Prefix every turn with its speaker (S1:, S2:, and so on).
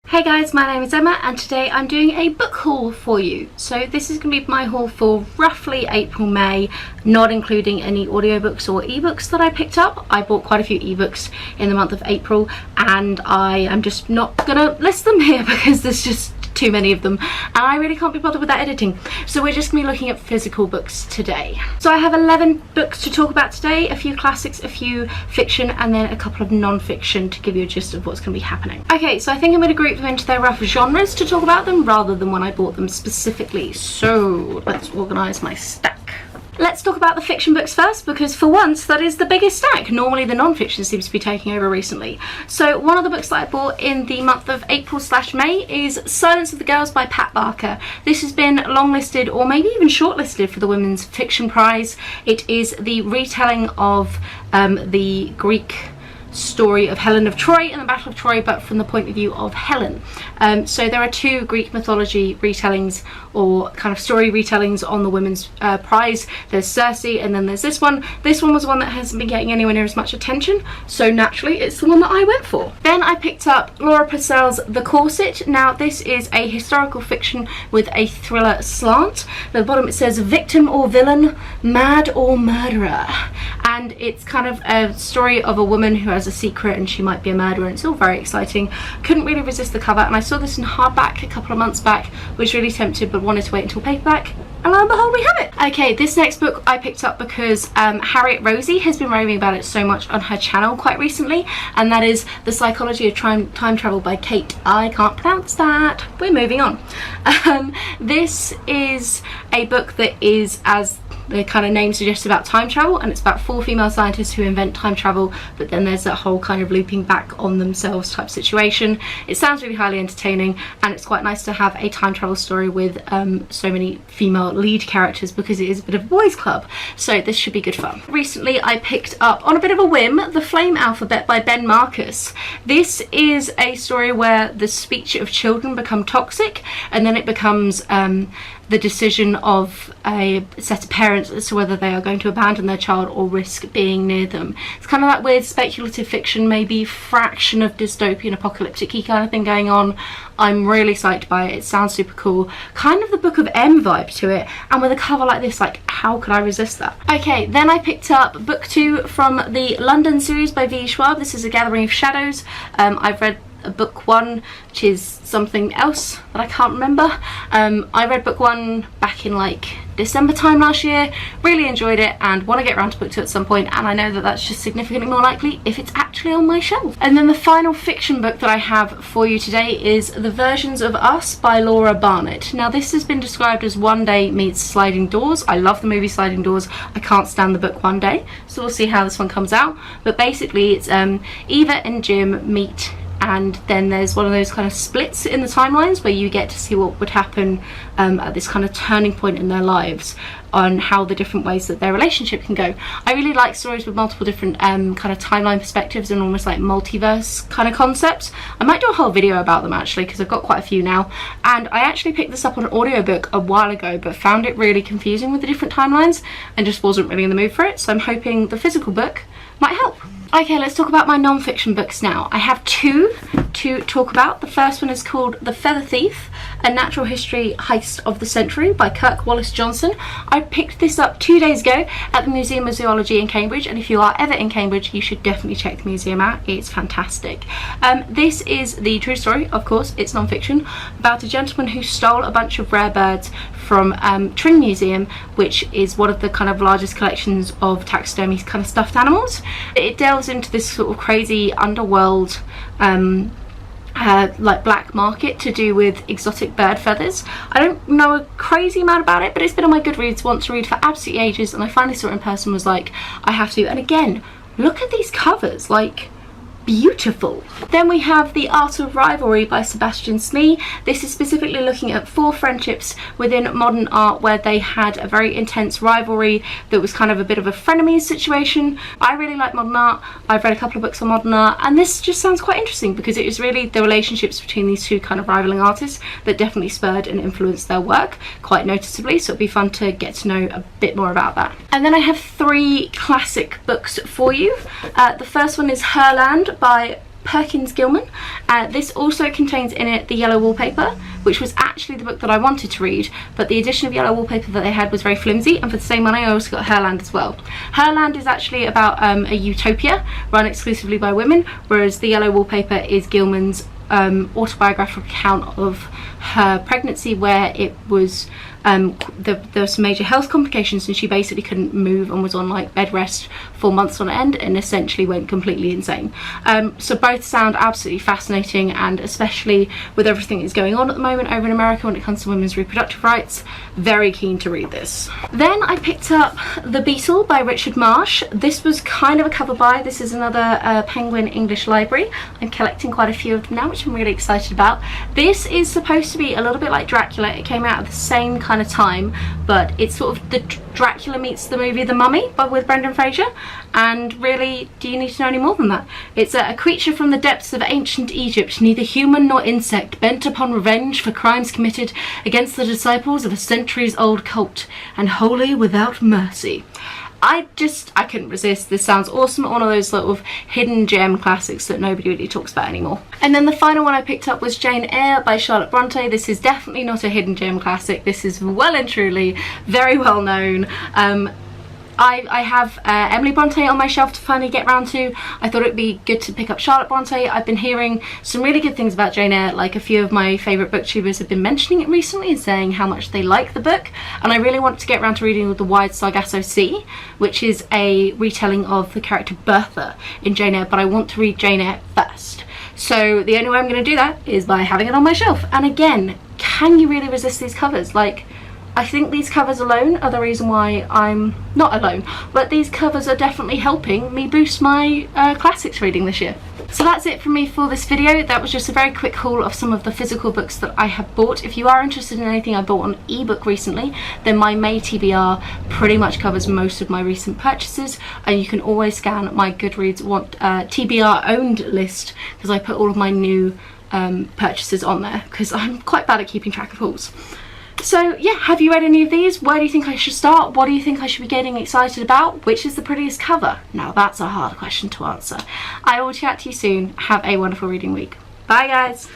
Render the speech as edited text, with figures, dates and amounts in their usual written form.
S1: Hey guys, my name is Emma and today I'm doing a book haul for you. So this is going to be my haul for roughly April, May, not including any audiobooks or ebooks that I picked up. I bought quite a few ebooks in the month of April and I am just not going to list them here because there's just too many of them and I really can't be bothered with that editing. So we're just going to be looking at physical books today. So I have 11 books to talk about today, a few classics, a few fiction and then a couple of non-fiction to give you a gist of what's going to be happening. Okay, so I think I'm going to group them into their rough genres to talk about them rather than when I bought them specifically. So let's organise my stack. Let's talk about the fiction books first because for once that is the biggest stack. Normally the non-fiction seems to be taking over recently. So one of the books that I bought in the month of April/May is Silence of the Girls by Pat Barker. This has been longlisted or maybe even shortlisted for the Women's Fiction Prize. It is the retelling of the Greek story of Helen of Troy and the Battle of Troy, but from the point of view of Helen. So there are two Greek mythology retellings or kind of story retellings on the Women's Prize. There's Circe and then there's this one. This one was one that hasn't been getting anywhere near as much attention, so naturally it's the one that I went for. Then I picked up Laura Purcell's The Corset. Now this is a historical fiction with a thriller slant. At the bottom it says victim or villain, mad or murderer, and it's kind of a story of a woman who has a secret and she might be a murderer, and it's all very exciting. Couldn't really resist the cover and I saw this in hardback a couple of months back, was really tempted but wanted to wait until paperback, and lo and behold we have it. Okay, this next book I picked up because Harriet Rosie has been raving about it so much on her channel quite recently, and that is The Psychology of Time Travel by Kate. I can't pronounce that. We're moving on. This is a book that is, as the kind of name suggests, about time travel, and it's about 4 female scientists who invent time travel, but then there's that whole kind of looping back on themselves type situation. It sounds really highly entertaining and it's quite nice to have a time travel story with so many female lead characters because it is a bit of a boys club, so this should be good fun. Recently I picked up, on a bit of a whim, The Flame Alphabet by Ben Marcus. This is a story where the speech of children become toxic and then it becomes the decision of a set of parents as to whether they are going to abandon their child or risk being near them. It's kind of that weird speculative fiction, maybe fraction of dystopian apocalyptic-y kind of thing going on. I'm really psyched by it. It sounds super cool. Kind of the Book of M vibe to it, and with a cover like this, like, how could I resist that? Okay, then I picked up book 2 from the London series by V. Schwab. This is A Gathering of Shadows. I've read book 1, which is something else that I can't remember. I read book 1 back in like December time last year, really enjoyed it and want to get around to book 2 at some point, and I know that that's just significantly more likely if it's actually on my shelf. And then the final fiction book that I have for you today is The Versions of Us by Laura Barnett. Now this has been described as One Day meets Sliding Doors. I love the movie Sliding Doors. I can't stand the book One Day, so we'll see how this one comes out. But basically it's Eva and Jim meet, and then there's one of those kind of splits in the timelines where you get to see what would happen at this kind of turning point in their lives on how the different ways that their relationship can go. I really like stories with multiple different kind of timeline perspectives and almost like multiverse kind of concepts. I might do a whole video about them actually because I've got quite a few now, and I actually picked this up on an audiobook a while ago but found it really confusing with the different timelines and just wasn't really in the mood for it, so I'm hoping the physical book might help. Okay, let's talk about my non-fiction books now. I have 2 to talk about. The first one is called The Feather Thief, A Natural History Heist of the Century by Kirk Wallace Johnson. I picked this up 2 days ago at the Museum of Zoology in Cambridge, and if you are ever in Cambridge you should definitely check the museum out. It's fantastic. This is the true story, of course, it's non-fiction, about a gentleman who stole a bunch of rare birds from Tring Museum, which is one of the kind of largest collections of taxidermy kind of stuffed animals. It delves into this sort of crazy underworld like black market to do with exotic bird feathers. I don't know a crazy amount about it, but it's been on my Goodreads want to read for absolutely ages, and I finally saw it in person, was like, I have to. And again, look at these covers, like, beautiful. Then we have The Art of Rivalry by Sebastian Smee. This is specifically looking at 4 friendships within modern art where they had a very intense rivalry that was kind of a bit of a frenemies situation. I really like modern art. I've read a couple of books on modern art, and this just sounds quite interesting because it is really the relationships between these 2 kind of rivaling artists that definitely spurred and influenced their work quite noticeably, so it'd be fun to get to know a bit more about that. And then I have 3 classic books for you. The first one is Herland by Perkins Gilman. This also contains in it the yellow wallpaper, which was actually the book that I wanted to read, but the edition of yellow wallpaper that they had was very flimsy, and for the same money I also got Herland as well. Herland is actually about a utopia run exclusively by women, whereas the yellow wallpaper is Gilman's autobiographical account of her pregnancy, where it was there were some major health complications and she basically couldn't move and was on like bed rest for months on end and essentially went completely insane. So both sound absolutely fascinating, and especially with everything that's going on at the moment over in America when it comes to women's reproductive rights, very keen to read this. Then I picked up The Beetle by Richard Marsh. This was kind of a cover buy. This is another Penguin English library. I'm collecting quite a few of them now, which I'm really excited about. This is supposed to be a little bit like Dracula. It came out at the same kind of time, but it's sort of the Dracula meets the movie The Mummy, but with Brendan Fraser. And really, do you need to know any more than that? It's a creature from the depths of ancient Egypt, neither human nor insect, bent upon revenge for crimes committed against the disciples of a centuries-old cult, and wholly without mercy. I couldn't resist. This sounds awesome. One of those sort of hidden gem classics that nobody really talks about anymore. And then the final one I picked up was Jane Eyre by Charlotte Bronte. This is definitely not a hidden gem classic. This is well and truly very well known. I have Emily Bronte on my shelf to finally get round to. I thought it'd be good to pick up Charlotte Bronte. I've been hearing some really good things about Jane Eyre. Like, a few of my favourite booktubers have been mentioning it recently and saying how much they like the book, and I really want to get around to reading The Wide Sargasso Sea, which is a retelling of the character Bertha in Jane Eyre, but I want to read Jane Eyre first. So the only way I'm going to do that is by having it on my shelf. And again, can you really resist these covers? Like, I think these covers alone are the reason why I'm not alone, but these covers are definitely helping me boost my classics reading this year. So that's it from me for this video. That was just a very quick haul of some of the physical books that I have bought. If you are interested in anything I bought on ebook recently, then my May TBR pretty much covers most of my recent purchases, and you can always scan my Goodreads TBR owned list, because I put all of my new purchases on there, because I'm quite bad at keeping track of hauls. So yeah, have you read any of these? Where do you think I should start? What do you think I should be getting excited about? Which is the prettiest cover? Now that's a hard question to answer. I will chat to you soon. Have a wonderful reading week. Bye guys!